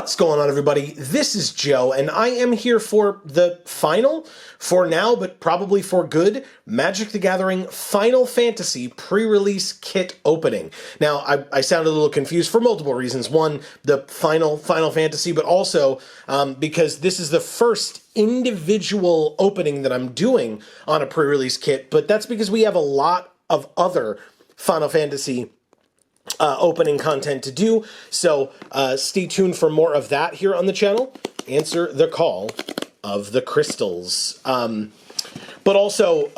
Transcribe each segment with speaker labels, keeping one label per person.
Speaker 1: What's going on, everybody? This is Joe, and I am here for the final, for now, but probably for good, Magic the Gathering Final Fantasy pre-release kit opening. Now, I sounded a little confused for multiple reasons. One, the Final Fantasy, but also because this is the first individual opening that I'm doing on a pre-release kit, but that's because we have a lot of other Final Fantasy opening content to do, so stay tuned for more of that here on the channel. Answer the call of the crystals. But also,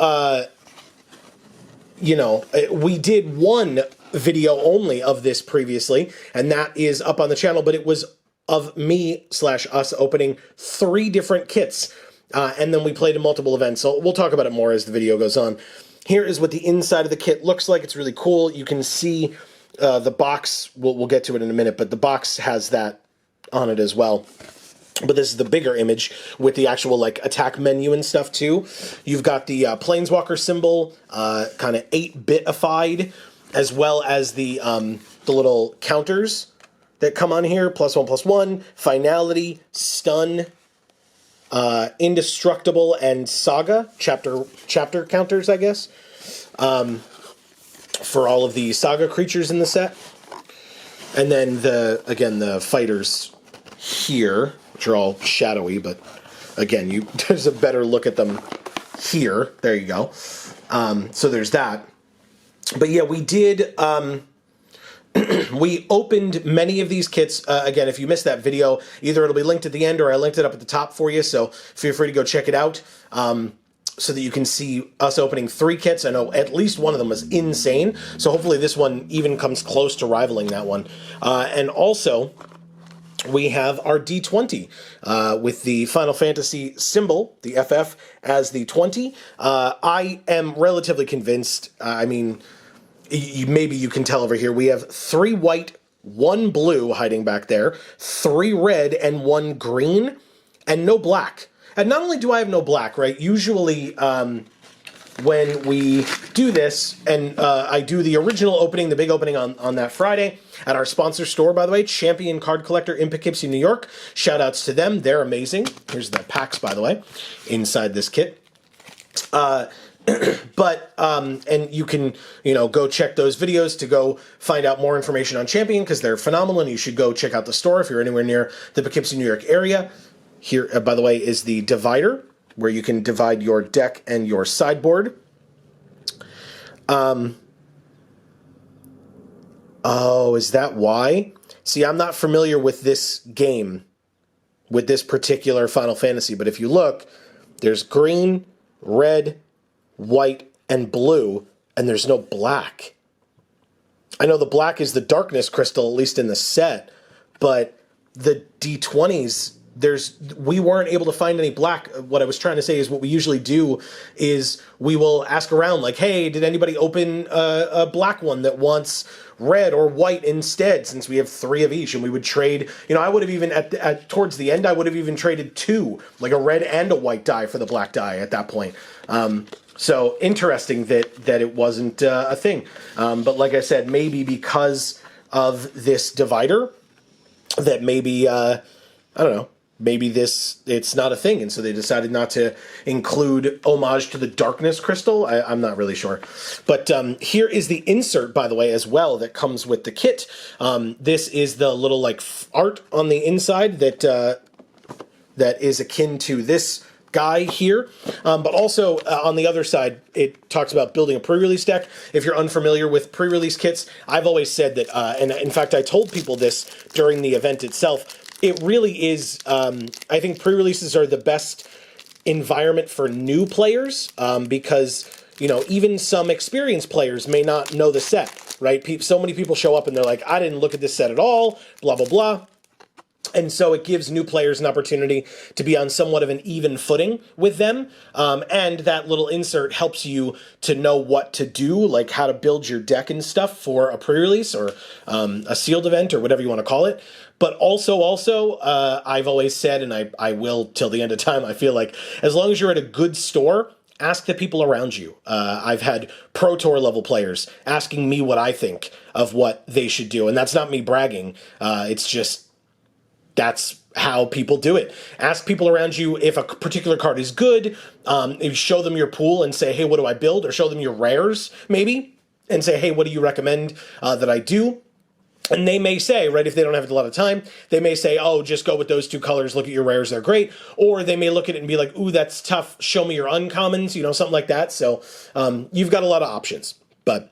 Speaker 1: we did one video only of this previously, and that is up on the channel, but it was of me/us opening 3 different kits, and then we played in multiple events, so we'll talk about it more as the video goes on. Here is what the inside of the kit looks like. It's really cool. You can see the box, we'll get to it in a minute, but the box has that on it as well. But this is the bigger image with the actual like attack menu and stuff too. You've got the Planeswalker symbol, kind of 8-bitified, as well as the little counters that come on here: +1/+1, finality, stun, indestructible, and saga chapter counters, I guess. For all of the saga creatures in the set. And then the fighters here, which are all shadowy, but again, there's a better look at them here. There you go. So there's that. But yeah, we did, we opened many of these kits. Again, if you missed that video, either it'll be linked at the end or I linked it up at the top for you, so feel free to go check it out. So that you can see us opening 3 kits. I know at least one of them was insane, so hopefully this one even comes close to rivaling that one. And also, we have our D20 with the Final Fantasy symbol, the FF, as the 20. I am relatively convinced, I mean, maybe you can tell over here, we have 3 white, 1 blue hiding back there, 3 red, and 1 green, and no black. And not only do I have no black, right? Usually when we do this, and I do the original opening, the big opening on that Friday at our sponsor store, by the way, Champion Card Collector in Poughkeepsie, New York. Shout outs to them. They're amazing. Here's the packs, by the way, inside this kit. And you can, go check those videos to go find out more information on Champion, because they're phenomenal, and you should go check out the store if you're anywhere near the Poughkeepsie, New York area. Here, by the way, is the divider, where you can divide your deck and your sideboard. Oh, is that why? See, I'm not familiar with this game, with this particular Final Fantasy, but if you look, there's green, red, white, and blue, and there's no black. I know the black is the darkness crystal, at least in the set, but the D20s, we weren't able to find any black. What I was trying to say is what we usually do is we will ask around, like, hey, did anybody open a black one that wants red or white instead, since we have 3 of each, and we would trade, I would have even, towards the end, I would have even traded 2, like a red and a white die for the black die at that point. So interesting that it wasn't a thing. But like I said, maybe because of this divider, that maybe, I don't know, maybe it's not a thing, and so they decided not to include homage to the darkness crystal. I'm not really sure. But here is the insert, by the way, as well, that comes with the kit. This is the little, like, art on the inside that is akin to this guy here. But also, on the other side, it talks about building a pre-release deck. If you're unfamiliar with pre-release kits, I've always said that, and in fact, I told people this during the event itself, it really is, I think pre-releases are the best environment for new players, because, even some experienced players may not know the set, right? So many people show up and they're like, I didn't look at this set at all, blah, blah, blah. And so it gives new players an opportunity to be on somewhat of an even footing with them. And that little insert helps you to know what to do, like how to build your deck and stuff for a pre-release or a sealed event or whatever you want to call it. But also, I've always said, and I will till the end of time, I feel like, as long as you're at a good store, ask the people around you. I've had Pro Tour level players asking me what I think of what they should do. And that's not me bragging. It's just, that's how people do it. Ask people around you if a particular card is good. If you show them your pool and say, hey, what do I build? Or show them your rares, maybe, and say, hey, what do you recommend that I do? And they may say, right, if they don't have a lot of time, they may say, oh, just go with those two colors, look at your rares, they're great. Or they may look at it and be like, ooh, that's tough, show me your uncommons, you know, something like that. So you've got a lot of options. But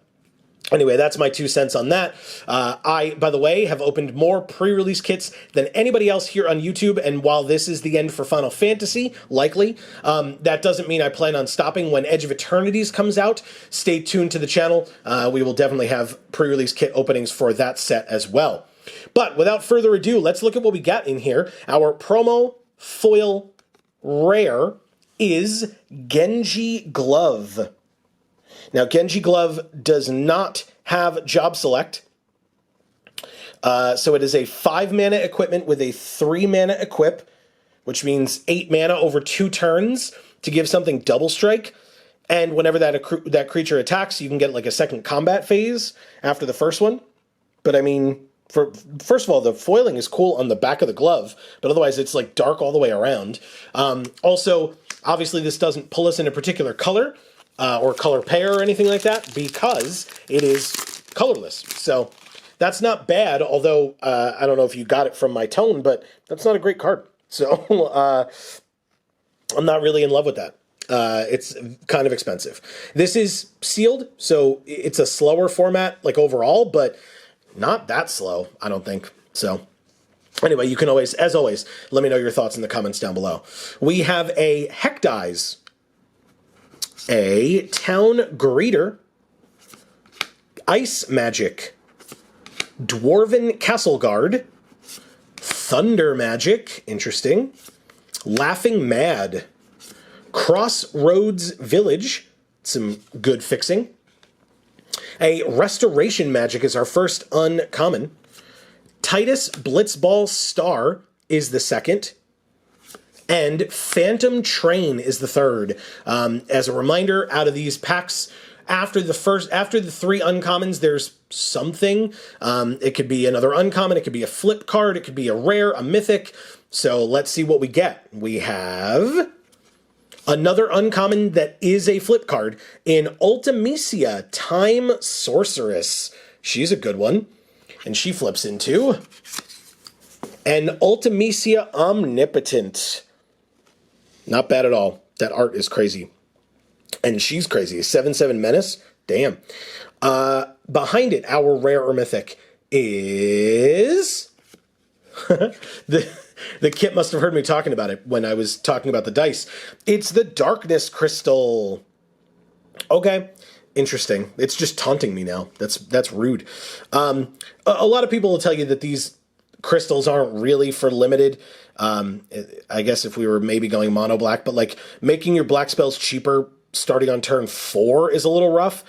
Speaker 1: anyway, that's my 2 cents on that. I, by the way, have opened more pre-release kits than anybody else here on YouTube, and while this is the end for Final Fantasy, likely, that doesn't mean I plan on stopping. When Edge of Eternities comes out, stay tuned to the channel. We will definitely have pre-release kit openings for that set as well. But without further ado, let's look at what we got in here. Our promo foil rare is Genji Glove. Now, Genji Glove does not have job select, so it is a 5-mana equipment with a 3-mana equip, which means 8 mana over 2 turns to give something double strike, and whenever that creature attacks, you can get like a second combat phase after the first one. But I mean, first of all, the foiling is cool on the back of the glove, but otherwise it's like dark all the way around. Also, obviously this doesn't pull us in a particular color, or color pair or anything like that, because it is colorless. So that's not bad, although I don't know if you got it from my tone, but that's not a great card. So I'm not really in love with that. It's kind of expensive. This is sealed, so it's a slower format, like overall, but not that slow, I don't think. So anyway, you can always, as always, let me know your thoughts in the comments down below. We have a Hecdize, a Town Greeter, Ice Magic, Dwarven Castle Guard, Thunder Magic, interesting, Laughing Mad, Crossroads Village, some good fixing, a Restoration Magic is our first uncommon, Titus Blitzball Star is the second, and Phantom Train is the third. As a reminder, out of these packs, after the 3 uncommons, there's something. It could be another uncommon, it could be a flip card, it could be a rare, a mythic. So let's see what we get. We have another uncommon that is a flip card in Ultimecia, Time Sorceress. She's a good one. And she flips into an Ultimecia Omnipotent. Not bad at all. That art is crazy. And she's crazy. 7/7 Menace? Damn. Behind it, our rare or mythic is... the kit must have heard me talking about it when I was talking about the dice. It's the Darkness Crystal. Okay. Interesting. It's just taunting me now. That's rude. A lot of people will tell you that these crystals aren't really for limited. I guess if we were maybe going mono black, but like making your black spells cheaper starting on turn 4 is a little rough.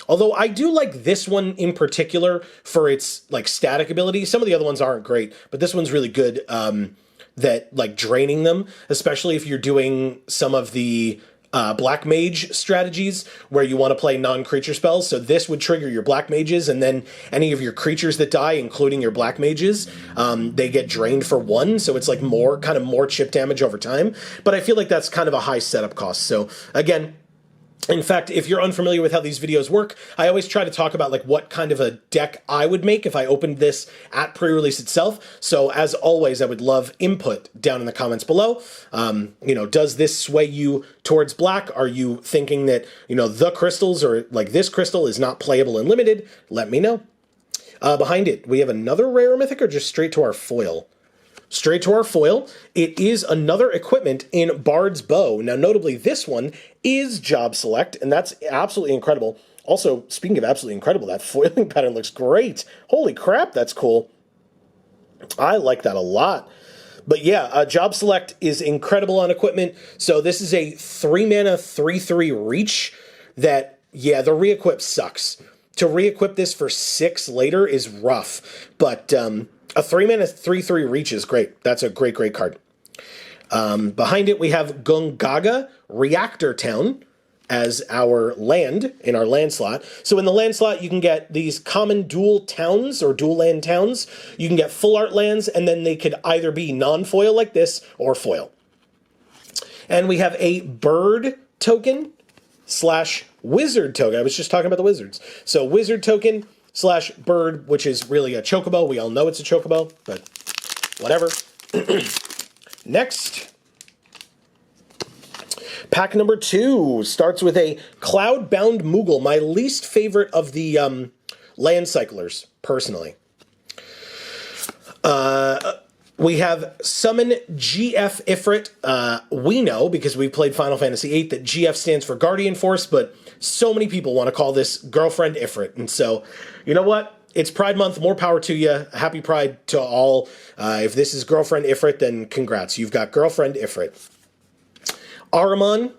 Speaker 1: Although I do like this one in particular for its like static ability. Some of the other ones aren't great, but this one's really good. That like draining them, especially if you're doing some of the black mage strategies where you want to play non-creature spells. So this would trigger your black mages, and then any of your creatures that die, including your black mages, they get drained for 1. So it's like more chip damage over time. But I feel like that's kind of a high setup cost. So again, in fact, if you're unfamiliar with how these videos work, I always try to talk about like what kind of a deck I would make if I opened this at pre-release itself. So as always, I would love input down in the comments below. Does this sway you towards black? Are you thinking that, the crystals or like this crystal is not playable and limited? Let me know. Behind it, we have another rare mythic or just straight to our foil? Straight to our foil, it is another equipment in Bard's Bow. Now, notably, this one is job select, and that's absolutely incredible. Also, speaking of absolutely incredible, that foiling pattern looks great. Holy crap, that's cool. I like that a lot. But yeah, job select is incredible on equipment. So this is a 3-mana 3/3 reach that, yeah, the re-equip sucks. To re-equip this for 6 later is rough, but... a 3-mana 3/3 reach is great. That's a great, great card. Behind it, we have Gungaga, Reactor Town, as our land, in our land slot. So in the land slot, you can get these common dual towns or dual land towns. You can get full art lands, and then they could either be non-foil like this or foil. And we have a bird token / wizard token. I was just talking about the wizards. So wizard token / bird, which is really a chocobo. We all know it's a chocobo, but whatever. Next. Pack number 2 starts with a Cloudbound Moogle, my least favorite of the land cyclers, personally. We have Summon GF Ifrit. We know, because we played Final Fantasy VIII, that GF stands for Guardian Force, but so many people want to call this Girlfriend Ifrit. And so, you know what? It's Pride Month. More power to you. Happy Pride to all. If this is Girlfriend Ifrit, then congrats. You've got Girlfriend Ifrit. Ahriman,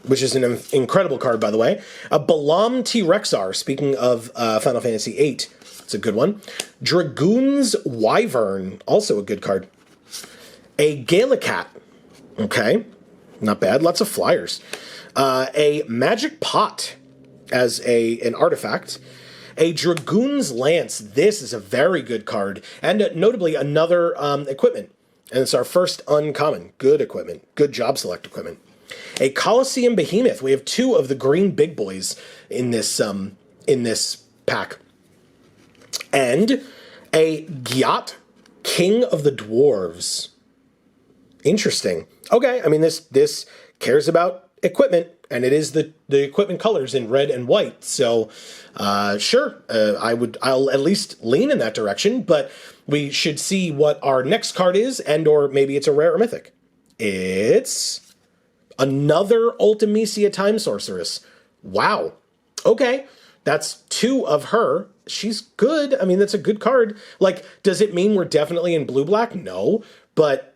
Speaker 1: which is an incredible card, by the way. A Balam T-Rexar, speaking of Final Fantasy VIII. It's a good one. Dragoon's Wyvern, also a good card. A Galacat. Okay, not bad. Lots of flyers. A Magic Pot as an artifact. A Dragoon's Lance. This is a very good card. And notably, another equipment. And it's our first uncommon. Good equipment. Good job select equipment. A Colosseum Behemoth. We have 2 of the green big boys in this pack. And a Gyat, King of the Dwarves. Interesting. Okay, I mean, this cares about equipment, and it is the equipment colors in red and white. So, sure, I'll at least lean in that direction, but we should see what our next card is, and or maybe it's a rare or mythic. It's another Ultimecia Time Sorceress. Wow. Okay, that's 2 of her. She's good. I mean, that's a good card. Like, does it mean we're definitely in blue-black? No, but,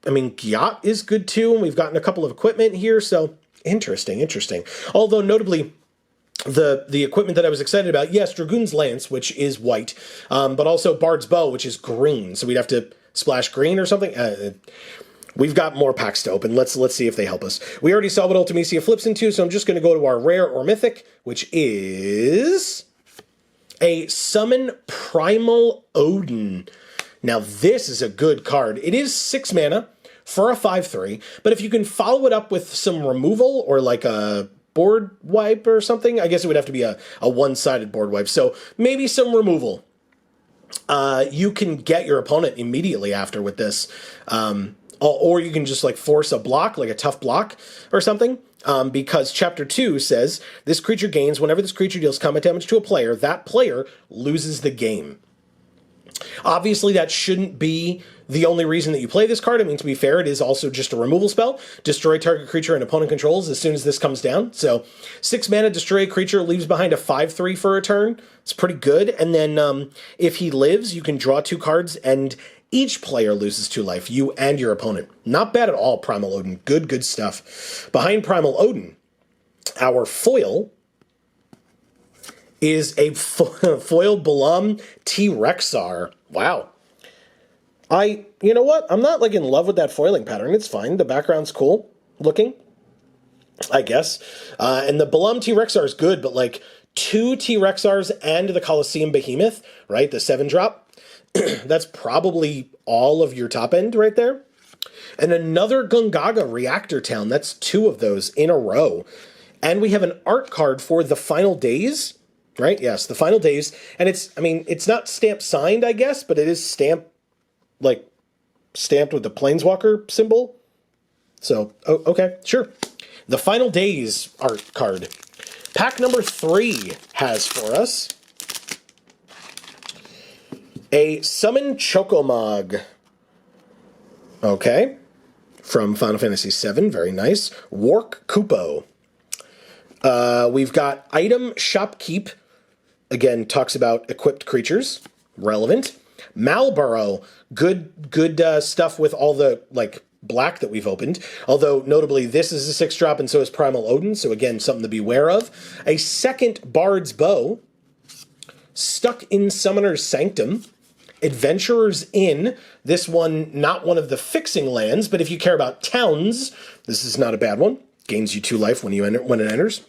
Speaker 1: I mean, Gyat is good too, and we've gotten a couple of equipment here, so interesting. Although, notably, the equipment that I was excited about, yes, Dragoon's Lance, which is white, but also Bard's Bow, which is green, so we'd have to splash green or something. We've got more packs to open. Let's see if they help us. We already saw what Ultimecia flips into, so I'm just going to go to our rare or mythic, which is a Summon Primal Odin. Now, this is a good card. It is 6 mana for a 5/3, but if you can follow it up with some removal or like a board wipe or something, I guess it would have to be a one-sided board wipe. So maybe some removal. You can get your opponent immediately after with this. Or you can just like force a block, like a tough block or something. Because Chapter 2 says, this creature gains, whenever this creature deals combat damage to a player, that player loses the game. Obviously, that shouldn't be the only reason that you play this card. I mean, to be fair, it is also just a removal spell. Destroy target creature and opponent controls as soon as this comes down. So 6 mana, destroy a creature, leaves behind a 5/3 for a turn. It's pretty good. And then if he lives, you can draw 2 cards and each player loses 2 life, you and your opponent. Not bad at all, Primal Odin. Good stuff. Behind Primal Odin, our foil is a foil Balam T-Rexar. Wow. You know what? I'm not like in love with that foiling pattern. It's fine. The background's cool looking, I guess. And the Balam T-Rexar is good, but like 2 T-Rexars and the Colosseum Behemoth, right? The 7-drop. That's probably all of your top end right there. And another Gungaga Reactor Town. That's 2 of those in a row. And we have an art card for The Final Days, right? Yes, The Final Days. And it's not stamp signed, I guess, but it is stamped with the Planeswalker symbol. So, okay, sure. The Final Days art card. Pack number 3 has for us a Summon Chocomog. Okay. From Final Fantasy VII. Very nice. Wark Kupo. We've got Item Shopkeep. Again, talks about equipped creatures. Relevant. Malboro. Good stuff with all the, like, black that we've opened. Although, notably, this is a 6-drop and so is Primal Odin. So, again, something to be aware of. A second Bard's Bow. Stuck in Summoner's Sanctum. Adventurer's Inn. This one, not one of the fixing lands, but if you care about towns, this is not a bad one. Gains you 2 life when it enters.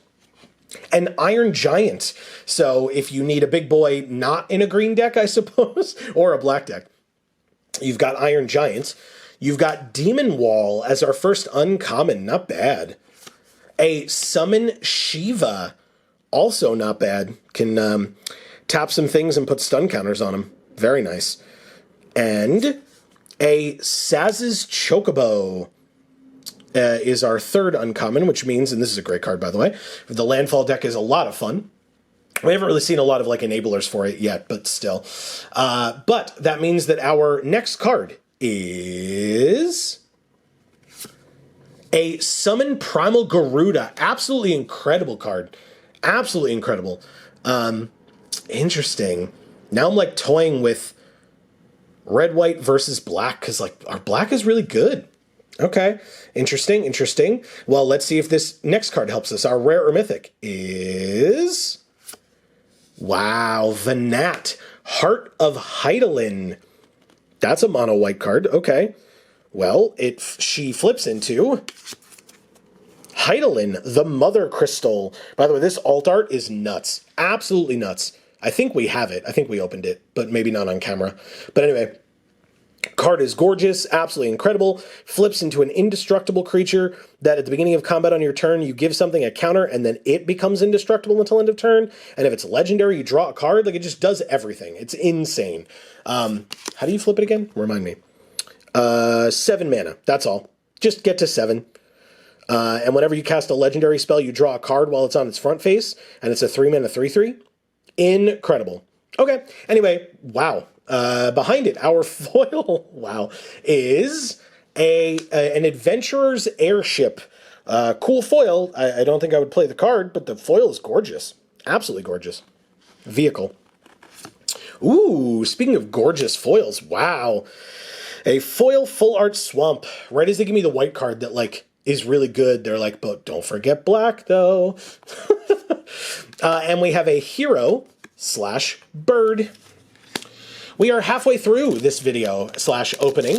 Speaker 1: An Iron Giant. So if you need a big boy not in a green deck, I suppose, or a black deck, you've got Iron Giant. You've got Demon Wall as our first uncommon. Not bad. A Summon Shiva. Also not bad. Can tap some things and put stun counters on them. Very nice. And a Saz's Chocobo is our third uncommon, which means, and this is a great card, by the way, the landfall deck is a lot of fun. We haven't really seen a lot of like enablers for it yet, but still. But that means that our next card is a Summon Primal Garuda. Absolutely incredible card. Absolutely incredible. Interesting. Now I'm like toying with red, white versus black, because like our black is really good. Okay, interesting, interesting. Well, let's see if this next card helps us. Our rare or mythic is... Wow, Vanat, Heart of Hydaelyn. That's a mono white card. Okay. Well, she flips into Hydaelyn, the Mother Crystal. By the way, this alt art is nuts. Absolutely nuts. I think we have it. I think we opened it, but maybe not on camera. But anyway, card is gorgeous, absolutely incredible. Flips into an indestructible creature that at the beginning of combat on your turn, you give something a counter, and then it becomes indestructible until end of turn. And if it's legendary, you draw a card. Like, it just does everything. It's insane. How do you flip it again? Remind me. 7 mana. That's all. Just get to 7. And whenever you cast a legendary spell, you draw a card while it's on its front face, and it's a 3 mana 3/3. Incredible. Okay. Anyway, wow. Behind it, our foil, wow, is an Adventurer's Airship. Cool foil. I don't think I would play the card, but the foil is gorgeous. Absolutely gorgeous. Vehicle. Ooh, speaking of gorgeous foils, wow. A foil full art Swamp. Right as they give me the white card that, like, is really good, they're like, but don't forget black, though. And we have a hero / bird. We are halfway through this video / opening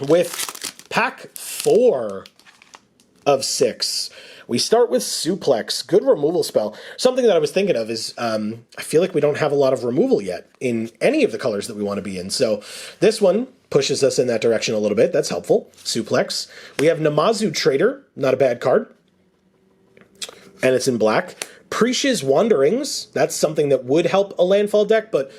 Speaker 1: with pack 4 of 6. We start with Suplex. Good removal spell. Something that I was thinking of is I feel like we don't have a lot of removal yet in any of the colors that we want to be in. So this one pushes us in that direction a little bit. That's helpful. Suplex. We have Namazu Trader. Not a bad card. And it's in black. Prisha's Wanderings. That's something that would help a landfall deck, but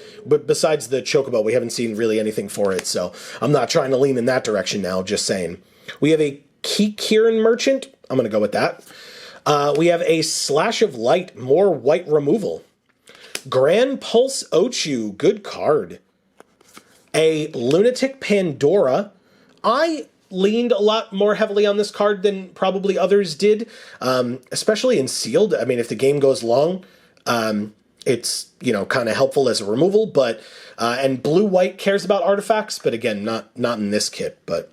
Speaker 1: besides the Chocobo, we haven't seen really anything for it, so I'm not trying to lean in that direction now, just saying. We have a Kikiran Merchant. I'm going to go with that. We have a Slash of Light, more white removal. Grand Pulse Ochu, good card. A Lunatic Pandora. I leaned a lot more heavily on this card than probably others did, especially in sealed. I mean, if the game goes long, it's, you know, kind of helpful as a removal, but and blue-white cares about artifacts, but again, not in this kit. But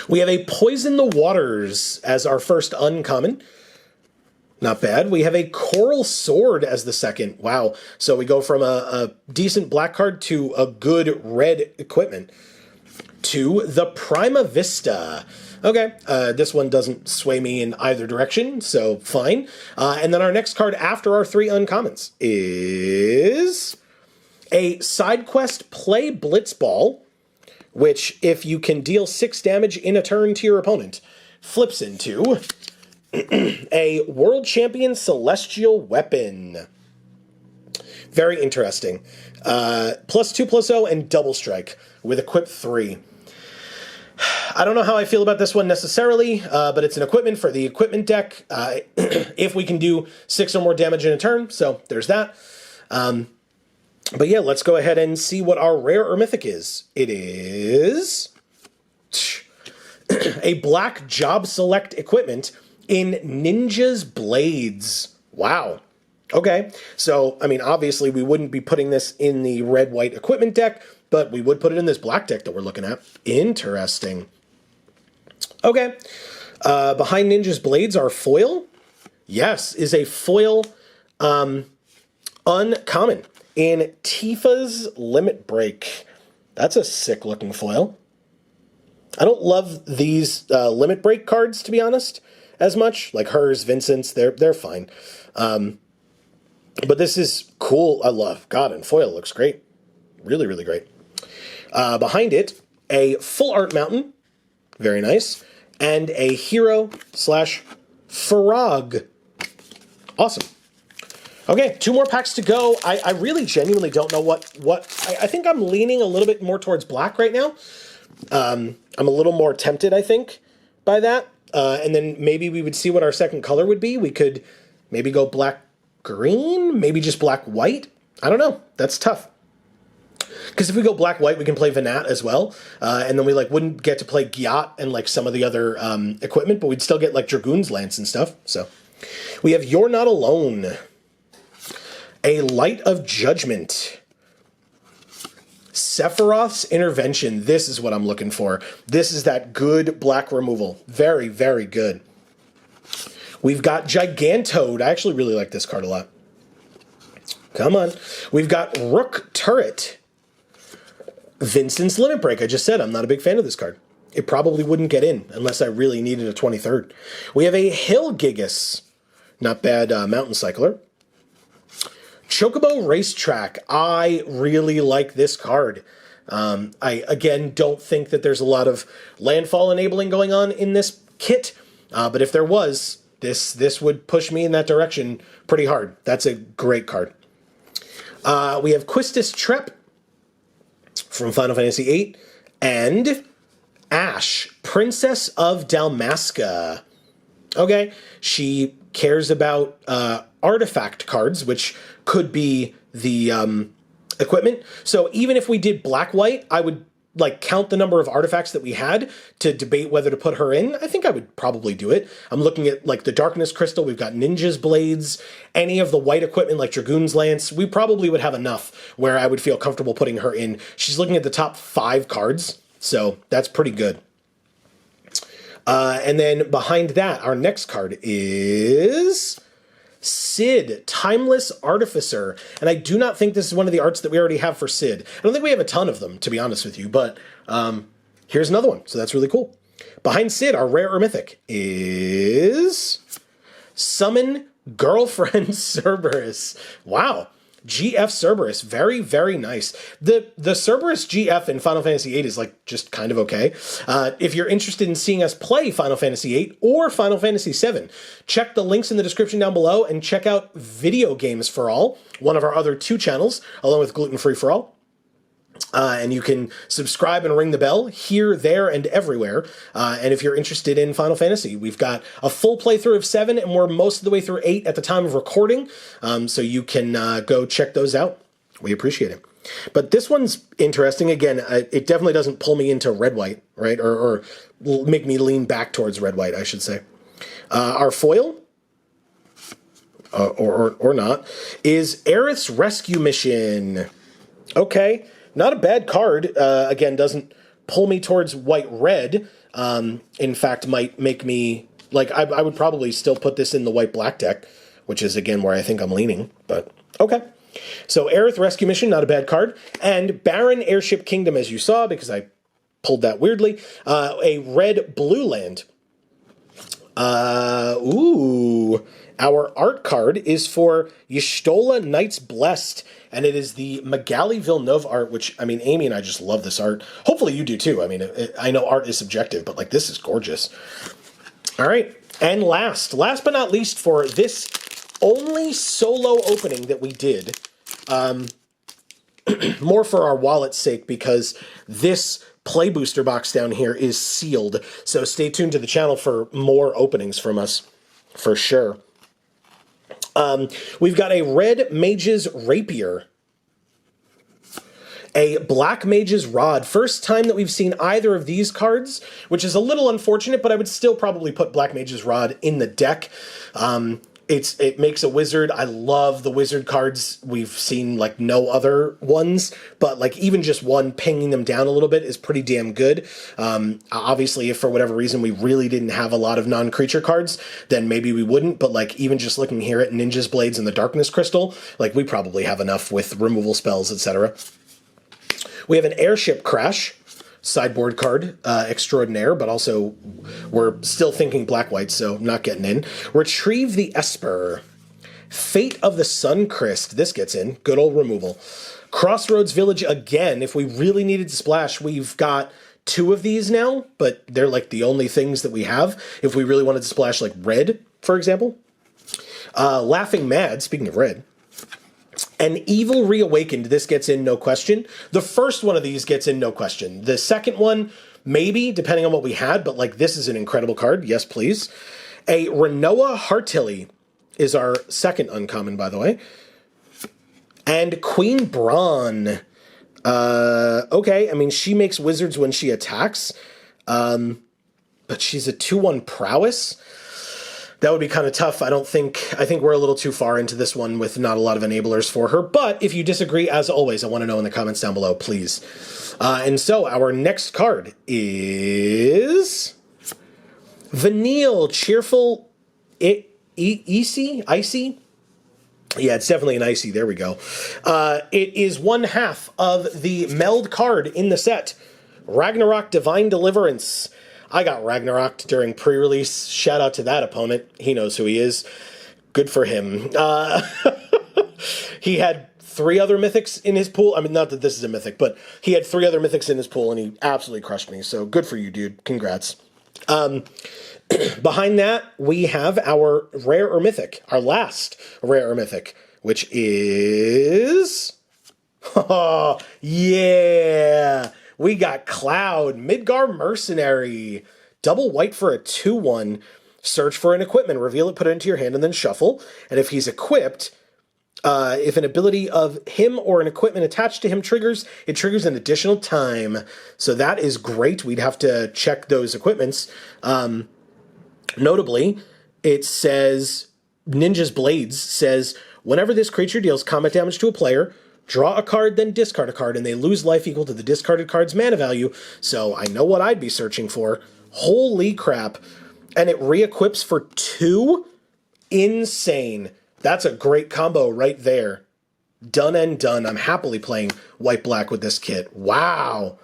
Speaker 1: we have a Poison the Waters as our first uncommon. Not bad. We have a Coral Sword as the second. Wow. So we go from a decent black card to a good red equipment. To the Prima Vista. Okay, this one doesn't sway me in either direction, so fine. And then our next card after our 3 uncommons is a side quest Play Blitzball, which, if you can deal 6 damage in a turn to your opponent, flips into a World Champion Celestial Weapon. Very interesting. +2/+0 and double strike with equip 3. I don't know how I feel about this one necessarily, but it's an equipment for the equipment deck if we can do 6 or more damage in a turn, so there's that. But yeah, let's go ahead and see what our rare or mythic is. It is a black Job Select equipment in Ninja's Blades. Wow. Okay, so, I mean, obviously we wouldn't be putting this in the red-white equipment deck, but we would put it in this black deck that we're looking at. Interesting. Okay. Behind Ninja's Blades, our foil, yes, is a foil uncommon in Tifa's Limit Break. That's a sick-looking foil. I don't love these limit break cards, to be honest, as much. Like hers, Vincent's, they're fine. But this is cool. I love. God, and foil looks great. Really, really great. Behind it, a full art mountain. Very nice. And a hero / Farag. Awesome. Okay, 2 more packs to go. I really genuinely don't know what I think I'm leaning a little bit more towards black right now. I'm a little more tempted, I think, by that. And then maybe we would see what our second color would be. We could maybe go black-green, maybe just black-white. I don't know. That's tough. Because if we go black-white, we can play Venat as well. And then we wouldn't get to play Gyat and some of the other equipment, but we'd still get Dragoon's Lance and stuff. So we have You're Not Alone. A Light of Judgment. Sephiroth's Intervention. This is what I'm looking for. This is that good black removal. Very, very good. We've got Gigantode. I actually really like this card a lot. Come on. We've got Rook Turret. Vincent's Limit Break. I just said I'm not a big fan of this card. It probably wouldn't get in unless I really needed a 23rd. We have a Hill Gigas. Not bad Mountain Cycler. Chocobo Racetrack. I really like this card. I, again, don't think that there's a lot of landfall enabling going on in this kit. But if there was, this would push me in that direction pretty hard. That's a great card. We have Quistis Trep from Final Fantasy VIII. And Ash, Princess of Dalmasca. Okay, she cares about artifact cards, which could be the equipment. So even if we did black-white, I would count the number of artifacts that we had to debate whether to put her in. I think I would probably do it. I'm looking at the Darkness Crystal. We've got Ninja's Blades, any of the white equipment like Dragoon's Lance. We probably would have enough where I would feel comfortable putting her in. She's looking at the top 5 cards, so that's pretty good. And then behind that, our next card is Sid, Timeless Artificer. And I do not think this is one of the arts that we already have for Sid. I don't think we have a ton of them, to be honest with you, but here's another one, so that's really cool. Behind Sid, our rare or mythic is Summon Girlfriend Cerberus. Wow. GF Cerberus, very, very nice. The Cerberus GF in Final Fantasy VIII is just kind of okay. If you're interested in seeing us play Final Fantasy VIII or Final Fantasy VII, check the links in the description down below and check out Video Games for All, one of our other 2 channels, along with Gluten Free for All. And you can subscribe and ring the bell here, there, and everywhere. And if you're interested in Final Fantasy, we've got a full playthrough of 7, and we're most of the way through 8 at the time of recording. So you can go check those out. We appreciate it. But this one's interesting. Again, it definitely doesn't pull me into red-white, right? Or make me lean back towards red-white, I should say. Our foil, or not, is Aerith's Rescue Mission. Okay. Not a bad card. Again, doesn't pull me towards white-red. In fact, might make me... I would probably still put this in the white-black deck, which is, again, where I think I'm leaning. But, okay. So, Aerith Rescue Mission, not a bad card. And Baron Airship Kingdom, as you saw, because I pulled that weirdly. A red-blue land. Ooh... Our art card is for Y'shtola Knights Blessed, and it is the Magali Villeneuve art, which, Amy and I just love this art. Hopefully you do too. I know art is subjective, but, this is gorgeous. All right, and last but not least for this only solo opening that we did, more for our wallet's sake, because this Play Booster box down here is sealed, so stay tuned to the channel for more openings from us, for sure. We've got a red Mage's Rapier, a black Mage's Rod. First time that we've seen either of these cards, which is a little unfortunate, but I would still probably put black Mage's Rod in the deck. It makes a wizard. I love the wizard cards. We've seen no other ones, but even just one pinging them down a little bit is pretty damn good. Obviously, if for whatever reason we really didn't have a lot of non-creature cards, then maybe we wouldn't, but even just looking here at Ninja's Blades and the Darkness Crystal, we probably have enough with removal spells, etc. We have an Airship Crash sideboard card extraordinaire, but also we're still thinking black-white, so not getting in. Retrieve the Esper. Fate of the Suncrist. This gets in. Good old removal. Crossroads Village again. If we really needed to splash, we've got 2 of these now, but they're like the only things that we have. If we really wanted to splash like red, for example. Laughing Mad, speaking of red. An Evil Reawakened. This gets in, no question. The first one of these gets in, no question. The second one, maybe, depending on what we had, but like this is an incredible card. Yes, please. A Renoa Heartilly is our second uncommon, by the way. And Queen Brawn. Okay, I mean, she makes wizards when she attacks. But she's a 2/1 prowess. That would be kind of tough. I think we're a little too far into this one with not a lot of enablers for her. But if you disagree, as always, I want to know in the comments down below, please. And so our next card is Vanille Cheerful Icy? Yeah, it's definitely an Icy. There we go. It is 1/2 of the meld card in the set. Ragnarok Divine Deliverance. I got Ragnarok during pre-release. Shout out to that opponent. He knows who he is. Good for him. He had 3 other mythics in his pool. I mean, not that this is a mythic, but he had 3 other mythics in his pool, and he absolutely crushed me. So good for you, dude. Congrats. Behind that, we have our rare or mythic, our last rare or mythic, which is... Oh, yeah! We got Cloud, Midgar Mercenary. Double white for a 2/1. Search for an equipment, reveal it, put it into your hand, and then shuffle. And if he's equipped, if an ability of him or an equipment attached to him triggers, it triggers an additional time. So that is great. We'd have to check those equipments. Notably, it says, Ninja's Blades says, whenever this creature deals combat damage to a player, draw a card, then discard a card, and they lose life equal to the discarded card's mana value. So I know what I'd be searching for. Holy crap. And it re-equips for 2? Insane. That's a great combo right there. Done and done. I'm happily playing white-black with this kit. Wow.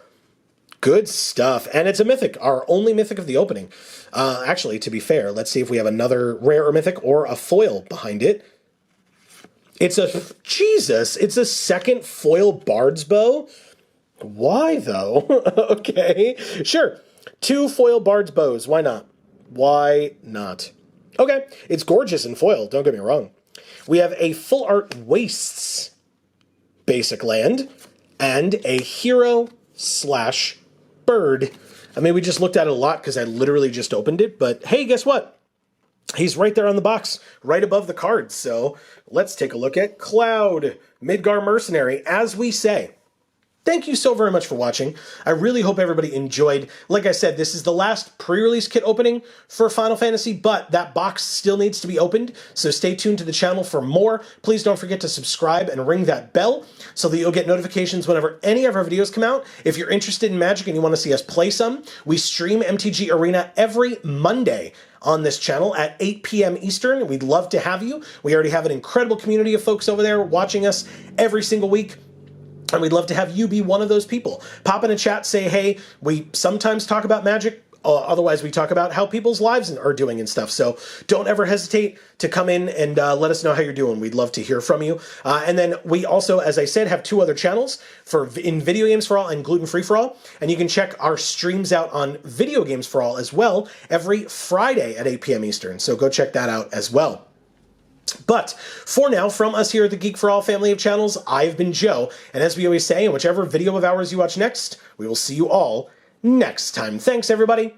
Speaker 1: Good stuff. And it's a mythic, our only mythic of the opening. Actually, to be fair, let's see if we have another rare or mythic or a foil behind it. It's a... Jesus! It's a second foil Bard's Bow? Why, though? Okay. Sure. 2 foil Bard's Bows. Why not? Why not? Okay. It's gorgeous in foil. Don't get me wrong. We have a Full Art Wastes basic land and a hero/bird. I mean, we just looked at it a lot because I literally just opened it, but hey, guess what? He's right there on the box, right above the cards. So let's take a look at Cloud, Midgar Mercenary, as we say. Thank you so very much for watching. I really hope everybody enjoyed. Like I said, this is the last pre-release kit opening for Final Fantasy, but that box still needs to be opened, so stay tuned to the channel for more. Please don't forget to subscribe and ring that bell so that you'll get notifications whenever any of our videos come out. If you're interested in Magic and you want to see us play some, we stream MTG Arena every Monday on this channel at 8 p.m. Eastern. We'd love to have you. We already have an incredible community of folks over there watching us every single week. And we'd love to have you be one of those people. Pop in a chat, say, hey, we sometimes talk about Magic. Otherwise, we talk about how people's lives are doing and stuff. So don't ever hesitate to come in and let us know how you're doing. We'd love to hear from you. And then we also, as I said, have 2 other channels in Video Games for All and Gluten Free for All. And you can check our streams out on Video Games for All as well every Friday at 8 p.m. Eastern. So go check that out as well. But for now, from us here at the Geek for All family of channels, I've been Joe. And as we always say, in whichever video of ours you watch next, we will see you all next time. Thanks, everybody.